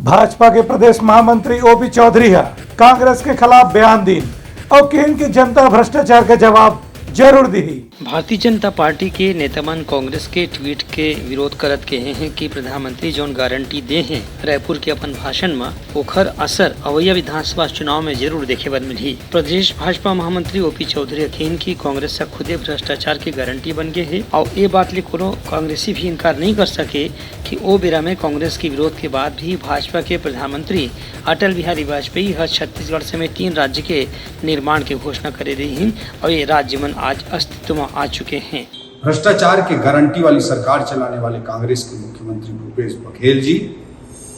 भाजपा के प्रदेश महामंत्री ओपी चौधरी है कांग्रेस के खिलाफ बयान दी और केंद्र की जनता भ्रष्टाचार का जवाब जरूर दी। भारतीय जनता पार्टी के नेतामन कांग्रेस के ट्वीट के विरोध करत कहे हैं कि प्रधानमंत्री जोन गारंटी दे हैं रायपुर के अपन भाषण में ओखर असर अवैया विधानसभा चुनाव में जरूर देखे बर मिली। प्रदेश भाजपा महामंत्री ओपी चौधरी अखीन की कांग्रेस से खुदे भ्रष्टाचार की गारंटी बन गए है और ये बात ले कोनो कांग्रेसी भी इनकार नहीं कर सके कि ओ बेरा में कांग्रेस के विरोध के बाद भी भाजपा के प्रधानमंत्री अटल बिहारी वाजपेयी हर छत्तीसगढ़ समेत 3 राज्य के निर्माण की घोषणा करे रही हैं और ये राज्य मन आज अस्तित्व में आ चुके हैं। भ्रष्टाचार की गारंटी वाली सरकार चलाने वाले कांग्रेस के मुख्यमंत्री भूपेश बघेल जी,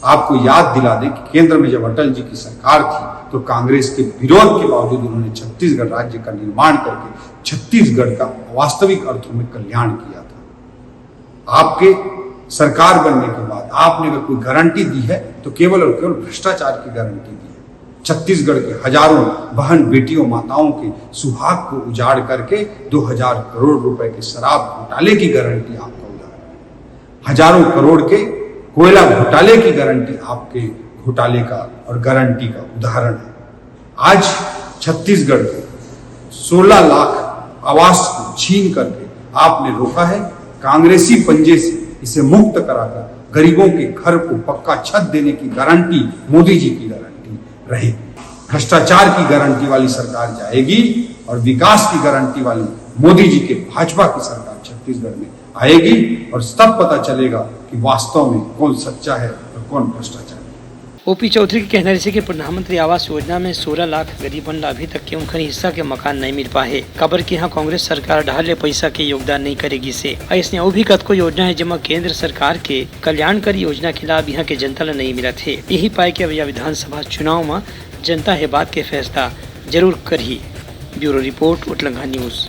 आपको याद दिला दें कि केंद्र में जब अटल जी की सरकार थी तो कांग्रेस के विरोध के बावजूद उन्होंने छत्तीसगढ़ राज्य का निर्माण करके छत्तीसगढ़ का वास्तविक अर्थों में कल्याण किया था। आपके सरकार बनने के बाद आपने अगर कोई गारंटी दी है तो केवल और केवल भ्रष्टाचार की गारंटी दी है। छत्तीसगढ़ के हजारों बहन बेटियों माताओं के सुहाग को उजाड़ करके 2000 करोड़ रुपए के शराब घोटाले की गारंटी आपका उदाहरण है। हजारों करोड़ के कोयला घोटाले की गारंटी आपके घोटाले का और गारंटी का उदाहरण है। आज छत्तीसगढ़ के 16 लाख आवास को छीन करके आपने रोका है। कांग्रेसी पंजे से इसे मुक्त कराकर गरीबों के घर को पक्का छत देने की गारंटी मोदी जी की गारंटी रहेगी। भ्रष्टाचार की गारंटी वाली सरकार जाएगी और विकास की गारंटी वाली मोदी जी के भाजपा की सरकार छत्तीसगढ़ में आएगी और तब पता चलेगा कि वास्तव में कौन सच्चा है और कौन भ्रष्टाचार। ओपी चौधरी के कहने से कि प्रधानमंत्री आवास योजना में 16 लाख गरीबन ला अभी तक के उनका हिस्सा के मकान नहीं मिल पाए। खबर की यहाँ कांग्रेस सरकार ढाले पैसा के योगदान नहीं करेगी से ऐसने वो भी कतको योजना है जमा केंद्र सरकार के कल्याणकारी योजना के लाभ यहाँ के जनता ला नहीं मिला थे। यही पाए कि अवैया विधानसभा चुनाव में जनता है बात के फैसला जरूर करी। ब्यूरो रिपोर्ट उटलंगा न्यूज।